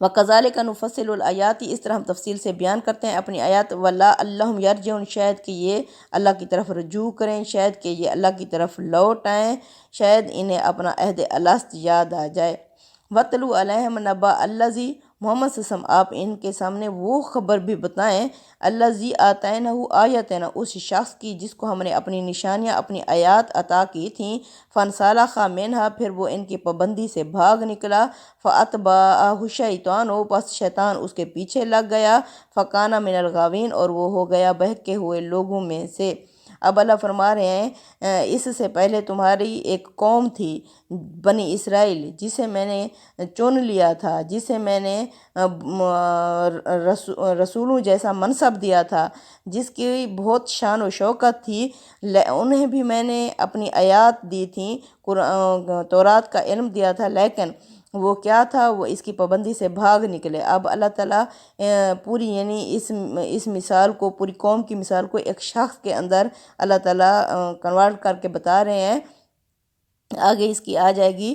وَكَذَلِكَ نُفَصِّلُ الْآيَاتِ، اس طرح ہم تفصیل سے بیان کرتے ہیں اپنی آیات. وَلَعَلَّهُمْ يَرْجِعُونَ، شاید کہ یہ اللہ کی طرف رجوع کریں، شاید کہ یہ اللہ کی طرف لوٹ آئیں، شاید انہیں اپنا عہد الست یاد آ جائے. وَاتْلُ عَلَيْهِمْ نَبَأَ الَّذِي، محمد صلی اللہ علیہ وسلم آپ ان کے سامنے وہ خبر بھی بتائیں، الَّذِي آتَيْنَاهُ آیَاتِنَا، اس شخص کی جس کو ہم نے اپنی نشانیاں اپنی آیات عطا کی تھیں. فَانْسَلَخَ مِنْهَا، پھر وہ ان کی پابندی سے بھاگ نکلا. فَأَتْبَعَهُ الشَّيْطَانُ، پس شیطان اس کے پیچھے لگ گیا. فَكَانَ مِنَ الْغَاوِينَ، اور وہ ہو گیا بہکے ہوئے لوگوں میں سے. اب اللہ فرما رہے ہیں اس سے پہلے تمہاری ایک قوم تھی بنی اسرائیل، جسے میں نے چن لیا تھا، جسے میں نے رسولوں جیسا منصب دیا تھا، جس کی بہت شان و شوکت تھی. انہیں بھی میں نے اپنی آیات دی تھیں، تورات کا علم دیا تھا، لیکن وہ کیا تھا، وہ اس کی پابندی سے بھاگ نکلے. اب اللہ تعالیٰ پوری یعنی اس مثال کو، پوری قوم کی مثال کو ایک شخص کے اندر اللہ تعالیٰ کنورٹ کر کے بتا رہے ہیں. آگے اس کی آ جائے گی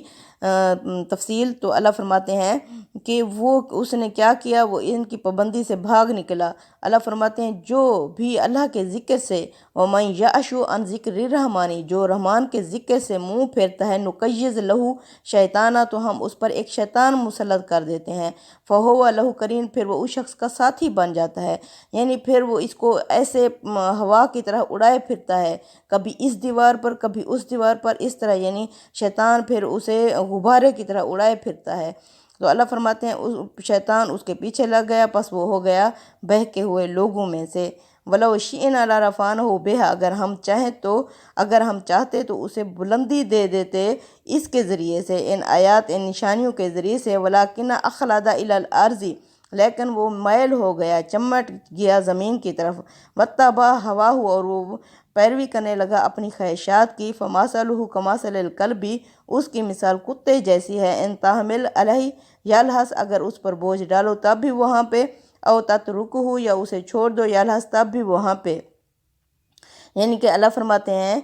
تفصیل. تو اللہ فرماتے ہیں کہ اس نے کیا کیا، وہ ان کی پابندی سے بھاگ نکلا. اللہ فرماتے ہیں جو بھی اللہ کے ذکر سے، وَمَن يَعْشُ عَن ذِكْرِ الرَّحْمَنِ، جو رحمان کے ذکر سے منہ پھیرتا ہے، نُقَيِّضْ لَهُ شیطانہ، تو ہم اس پر ایک شیطان مسلط کر دیتے ہیں. فَهُوَ لَهُ قَرِينٌ، پھر وہ اس شخص کا ساتھی بن جاتا ہے. یعنی پھر وہ اس کو ایسے ہوا کی طرح اڑائے پھرتا ہے، کبھی اس دیوار پر کبھی اس دیوار پر، اس طرح یعنی شیطان پھر اسے غبارے کی طرح اڑائے پھرتا ہے. تو اللہ فرماتے ہیں شیطان اس کے پیچھے لگ گیا، پس وہ ہو گیا بہکے ہوئے لوگوں میں سے. وَلَوْ شِئْنَا لَرَفَعْنَهُ بِهَا، اگر ہم چاہتے تو اسے بلندی دے دیتے اس کے ذریعے سے، ان آیات، ان نشانیوں کے ذریعے سے. وَلَكِنَّ أَخْلَدَ إِلَى الْأَرْضِ، لیکن وہ میل ہو گیا، چمٹ گیا زمین کی طرف. وَاتَّبَعَ هَوَاهُ، اور وہ پیروی کرنے لگا اپنی خواہشات کی. فَمَثَلُهُ كَمَثَلِ الْكَلْبِ، اس کی مثال کتے جیسی ہے. إِن تَحْمِلْ عَلَيْهِ يَلْهَثْ، اگر اس پر بوجھ ڈالو تب بھی وہاں پہ، او تَتْرُكُهُ، یا اسے چھوڑ دو، يَلْهَث، تب بھی وہاں پہ. یعنی کہ اللہ فرماتے ہیں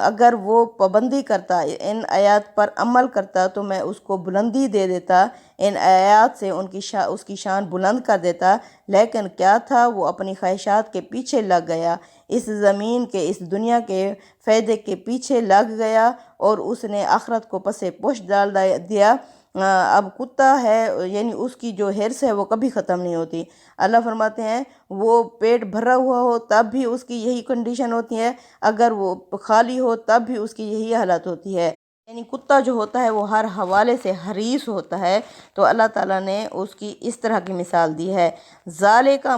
اگر وہ پابندی کرتا، ان آیات پر عمل کرتا، تو میں اس کو بلندی دے دیتا، ان آیات سے اس کی شان بلند کر دیتا. لیکن کیا تھا، وہ اپنی خواہشات کے پیچھے لگ گیا، اس زمین کے، اس دنیا کے فائدے کے پیچھے لگ گیا، اور اس نے آخرت کو پس پش ڈال دیا. اب کتا ہے، یعنی اس کی جو حرص ہے وہ کبھی ختم نہیں ہوتی. اللہ فرماتے ہیں وہ پیٹ بھرا ہوا ہو تب بھی اس کی یہی کنڈیشن ہوتی ہے، اگر وہ خالی ہو تب بھی اس کی یہی حالت ہوتی ہے. یعنی کتا جو ہوتا ہے وہ ہر حوالے سے حریص ہوتا ہے. تو اللہ تعالیٰ نے اس کی اس طرح کی مثال دی ہے. ذَلِكَ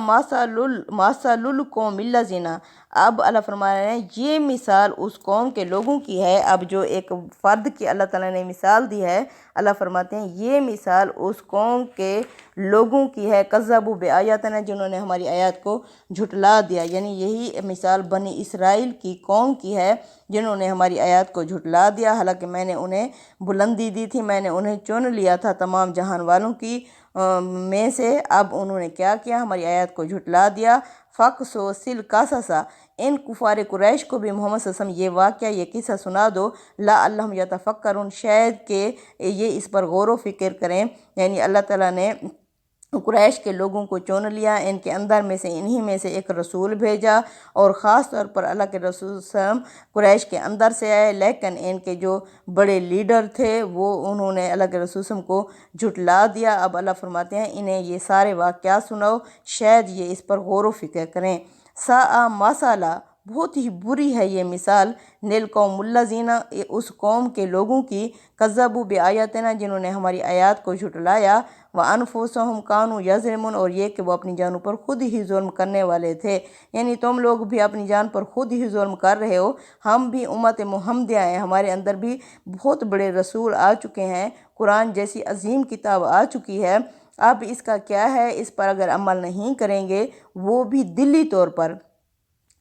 مَثَلُ الْقَوْمِ الَّذِينَ، اب اللہ فرما رہے ہیں یہ مثال اس قوم کے لوگوں کی ہے. اب جو ایک فرد کی اللہ تعالیٰ نے مثال دی ہے، اللہ فرماتے ہیں یہ مثال اس قوم کے لوگوں کی ہے. کذبوا بآیاتنا، جنہوں نے ہماری آیات کو جھٹلا دیا. یعنی یہی مثال بنی اسرائیل کی قوم کی ہے، جنہوں نے ہماری آیات کو جھٹلا دیا، حالانکہ میں نے انہیں بلندی دی تھی، میں نے انہیں چن لیا تھا تمام جہان والوں کی میں سے. اب انہوں نے کیا کیا، ہماری آیات کو جھٹلا دیا. فَقْصُصِ الْقَصَصَ، ان کفار قریش کو بھی محمد صلی اللہ علیہ وسلم یہ واقعہ، یہ قصہ سنا دو. لَعَلَّهُمْ يَتَفَكَّرُونَ، شاید کہ یہ اس پر غور و فکر کریں. یعنی اللہ تعالیٰ نے قریش کے لوگوں کو چن لیا، ان کے اندر میں سے انہی میں سے ایک رسول بھیجا، اور خاص طور پر اللہ کے رسول صلی اللہ علیہ وسلم قریش کے اندر سے آئے. لیکن ان کے جو بڑے لیڈر تھے وہ انہوں نے اللہ کے رسول صلی اللہ علیہ وسلم کو جھٹلا دیا. اب اللہ فرماتے ہیں انہیں یہ سارے واقعات سناؤ، شاید یہ اس پر غور و فکر کریں. سَاءَ مَثَلًا، بہت ہی بری ہے یہ مثال، لِلْقَوْمِ الَّذِينَ، اس قوم کے لوگوں کی، کذبوا بآیاتنا، جنہوں نے ہماری آیات کو جھٹلایا. وَأَنفُسَهُمْ كَانُوا يَظْلِمُونَ، اور یہ کہ وہ اپنی جانوں پر خود ہی ظلم کرنے والے تھے. یعنی تم لوگ بھی اپنی جان پر خود ہی ظلم کر رہے ہو. ہم بھی امت محمدیہ ہیں، ہمارے اندر بھی بہت بڑے رسول آ چکے ہیں، قرآن جیسی عظیم کتاب آ چکی ہے. اب اس کا کیا ہے، اس پر اگر عمل نہیں کریں گے، وہ بھی دلی طور پر،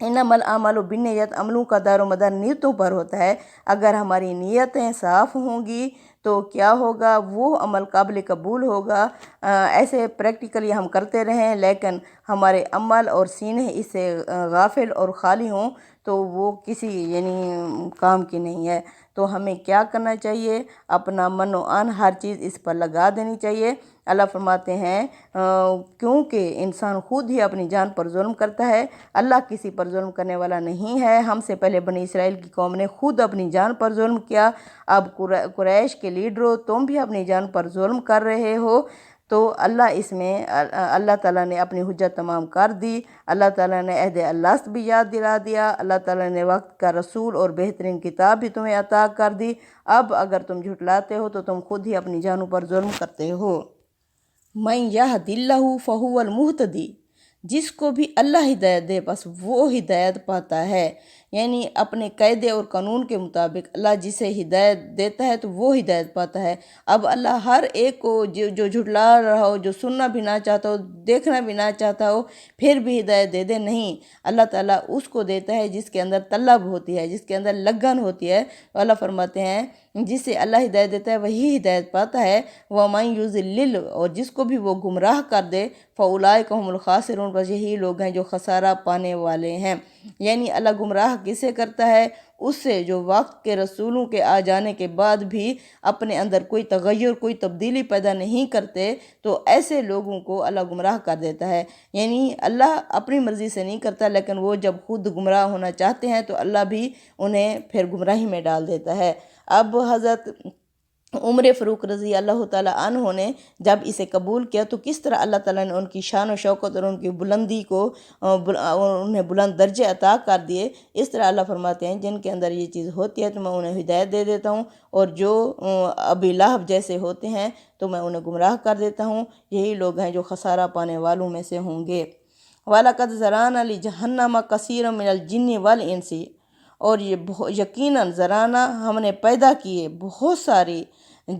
انما الاعمال بالنیات، عملوں کا دار و مدار نیتوں پر ہوتا ہے. اگر ہماری نیتیں صاف ہوں گی تو کیا ہوگا، وہ عمل قابل قبول ہوگا. ایسے پریکٹیکلی ہم کرتے رہیں، لیکن ہمارے عمل اور سینے اس سے غافل اور خالی ہوں تو وہ کسی یعنی کام کی نہیں ہے۔ تو ہمیں کیا کرنا چاہیے؟ اپنا من و آن ہر چیز اس پر لگا دینی چاہیے۔ اللہ فرماتے ہیں کیونکہ انسان خود ہی اپنی جان پر ظلم کرتا ہے، اللہ کسی پر ظلم کرنے والا نہیں ہے۔ ہم سے پہلے بنی اسرائیل کی قوم نے خود اپنی جان پر ظلم کیا، اب قریش کے لیڈروں تم بھی اپنی جان پر ظلم کر رہے ہو۔ تو اللہ تعالیٰ نے اپنی حجت تمام کر دی، اللہ تعالیٰ نے عہد الست بھی یاد دلا دیا، اللہ تعالیٰ نے وقت کا رسول اور بہترین کتاب بھی تمہیں عطا کر دی۔ اب اگر تم جھٹلاتے ہو تو تم خود ہی اپنی جانوں پر ظلم کرتے ہو۔ من یہد اللہ فہو المہتدی، جس کو بھی اللہ ہدایت دے بس وہ ہدایت پاتا ہے، یعنی اپنے قاعدے اور قانون کے مطابق اللہ جسے ہدایت دیتا ہے تو وہ ہدایت پاتا ہے۔ اب اللہ ہر ایک کو جو جھٹلا رہا ہو، جو سننا بھی نہ چاہتا ہو، دیکھنا بھی نہ چاہتا ہو، پھر بھی ہدایت دے دے، نہیں، اللہ تعالیٰ اس کو دیتا ہے جس کے اندر طلب ہوتی ہے، جس کے اندر لگن ہوتی ہے۔ اللہ فرماتے ہیں جسے اللہ ہدایت دیتا ہے وہی ہدایت پاتا ہے۔ وَمَن یُضْلِلْ، اور جس کو بھی وہ گمراہ کر دے، فَأُولَٰئِکَ هُمُ الْخَاسِرُونَ، بس یہی لوگ ہیں جو خسارہ پانے والے ہیں۔ یعنی اللہ گمراہ کسے کرتا ہے؟ اس سے جو وقت کے رسولوں کے آ جانے کے بعد بھی اپنے اندر کوئی تغیر، کوئی تبدیلی پیدا نہیں کرتے، تو ایسے لوگوں کو اللہ گمراہ کر دیتا ہے۔ یعنی اللہ اپنی مرضی سے نہیں کرتا، لیکن وہ جب خود گمراہ ہونا چاہتے ہیں تو اللہ بھی انہیں پھر گمراہی میں ڈال دیتا ہے۔ اب حضرت عمر فاروق رضی اللہ تعالیٰ عنہ نے جب اسے قبول کیا تو کس طرح اللہ تعالیٰ نے ان کی شان و شوکت اور ان کی بلندی کو انہیں بلند درجے عطا کر دیے۔ اس طرح اللہ فرماتے ہیں جن کے اندر یہ چیز ہوتی ہے تو میں انہیں ہدایت دے دیتا ہوں، اور جو ابی لہب جیسے ہوتے ہیں تو میں انہیں گمراہ کر دیتا ہوں۔ یہی لوگ ہیں جو خسارہ پانے والوں میں سے ہوں گے۔ وَلَقَدْ ذَرَأْنَا لِجَهَنَّمَ كَثِيرًا مِنَ الْجِنِّ وَالْإِنسِ، اور یہ یقیناً ذرانا ہم نے پیدا کیے بہت ساری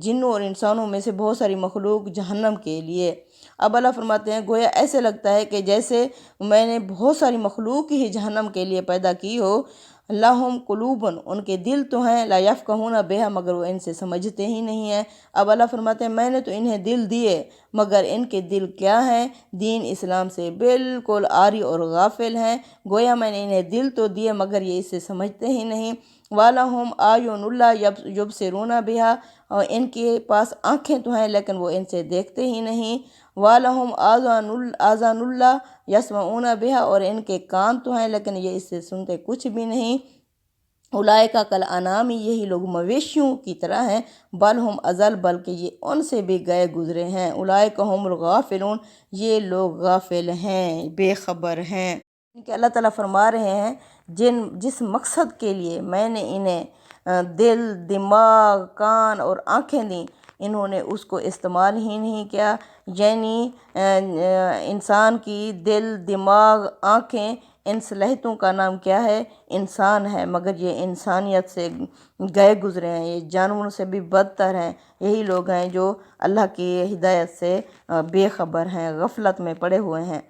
جنوں اور انسانوں میں سے بہت ساری مخلوق جہنم کے لیے۔ اب اللہ فرماتے ہیں گویا ایسے لگتا ہے کہ جیسے میں نے بہت ساری مخلوق ہی جہنم کے لیے پیدا کی ہو۔ لَهُمْ قُلُوبٌ، ان کے دل تو ہیں، لا یفقہون بہا، مگر وہ ان سے سمجھتے ہی نہیں ہیں۔ اب اللہ فرماتے ہیں میں نے تو انہیں دل دیے، مگر ان کے دل کیا ہیں؟ دین اسلام سے بالکل عاری اور غافل ہیں۔ گویا میں نے انہیں دل تو دیے مگر یہ اس سے سمجھتے ہی نہیں۔ وَلَهُمْ أَعْيُنٌ لَا يُبْصِرُونَ بِهَا، اور ان کے پاس آنکھیں تو ہیں لیکن وہ ان سے دیکھتے ہی نہیں۔ وَلَهُمْ آذَانٌ لَا يَسْمَعُونَ بِهَا، اور ان کے کان تو ہیں لیکن یہ اس سے سنتے کچھ بھی نہیں۔ اولئک کالانعام، یہی لوگ مویشیوں کی طرح ہیں، بل ہم اضل، بلکہ یہ ان سے بھی گئے گزرے ہیں۔ اولئک هم الغافلون، یہ لوگ غافل ہیں، بے خبر ہیں۔ کہ اللہ تعالیٰ فرما رہے ہیں جس مقصد کے لیے میں نے انہیں دل، دماغ، کان اور آنکھیں دیں، انہوں نے اس کو استعمال ہی نہیں کیا۔ یعنی انسان کی دل، دماغ، آنکھیں، ان صلاحیتوں کا نام کیا ہے؟ انسان ہے، مگر یہ انسانیت سے گئے گزرے ہیں، یہ جانوروں سے بھی بدتر ہیں۔ یہی لوگ ہیں جو اللہ کی ہدایت سے بے خبر ہیں، غفلت میں پڑے ہوئے ہیں۔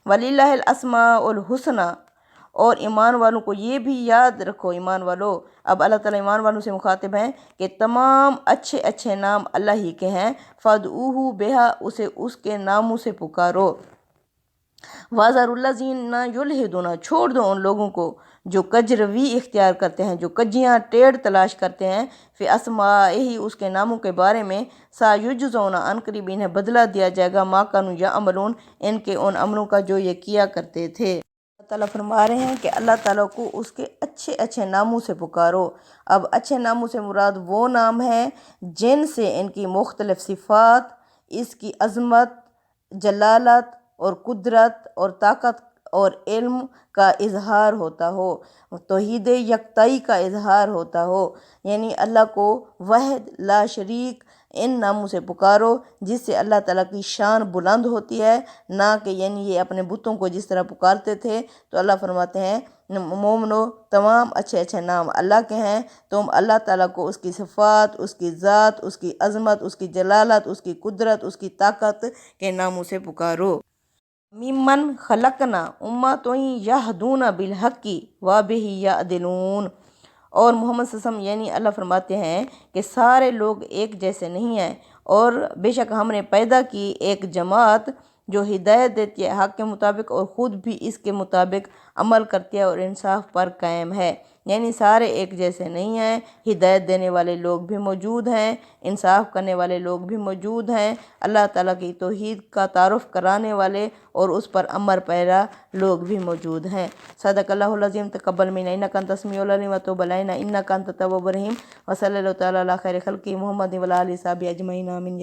وَلِلَّهِ الْأَسْمَاءُ الْحُسْنَى، اور ایمان والوں کو یہ بھی یاد رکھو، ایمان والو، اب اللہ تعالیٰ ایمان والوں سے مخاطب ہیں کہ تمام اچھے اچھے نام اللہ ہی کے ہیں۔ فَادْعُوهُ بِهَا، اسے اس کے ناموں سے پکارو۔ وَذَرُوا الَّذِينَ يُلْحِدُونَ، چھوڑ دو ان لوگوں کو جو کج روی اختیار کرتے ہیں، جو کجیاں ٹیڑھ تلاش کرتے ہیں، فی اسمائہ، اس کے ناموں کے بارے میں، سَيُجْزَوْنَ، عن قریب انہیں بدلہ دیا جائے گا، مَا كَانُوا يَعْمَلُونَ، ان کے ان عملوں کا جو یہ کیا کرتے تھے۔ اللہ تعالیٰ فرما رہے ہیں کہ اللہ تعالیٰ کو اس کے اچھے اچھے ناموں سے پکارو۔ اب اچھے ناموں سے مراد وہ نام ہیں جن سے ان کی مختلف صفات، اس کی عظمت، جلالت اور قدرت اور طاقت اور علم کا اظہار ہوتا ہو، توحید یکتائی کا اظہار ہوتا ہو۔ یعنی اللہ کو وحد لا شریک ان ناموں سے پکارو جس سے اللہ تعالیٰ کی شان بلند ہوتی ہے، نہ کہ یعنی یہ اپنے بتوں کو جس طرح پکارتے تھے۔ تو اللہ فرماتے ہیں مومنو، تمام اچھے اچھے نام اللہ کے ہیں، تم اللہ تعالیٰ کو اس کی صفات، اس کی ذات، اس کی عظمت، اس کی جلالت، اس کی قدرت، اس کی طاقت کے ناموں سے پکارو۔ ممن خلقنا امۃ یہدون بالحق وبہ یعدلون، اور محمد صلی اللہ علیہ وسلم یعنی اللہ فرماتے ہیں کہ سارے لوگ ایک جیسے نہیں ہیں، اور بے شک ہم نے پیدا کی ایک جماعت جو ہدایت دیتی ہے حق کے مطابق اور خود بھی اس کے مطابق عمل کرتی ہے اور انصاف پر قائم ہے۔ یعنی سارے ایک جیسے نہیں ہیں، ہدایت دینے والے لوگ بھی موجود ہیں، انصاف کرنے والے لوگ بھی موجود ہیں، اللہ تعالیٰ کی توحید کا تعارف کرانے والے اور اس پر عمل پیرا لوگ بھی موجود ہیں۔ صدق اللہ العظیم۔ تقبل منا انک انت السمیع العلیم وتب علینا انک انت التواب الرحیم۔ وصلی اللہ تعالیٰ علی خیر خلقہ محمد وعلی آلہ وصحبہ اجمعین آمین۔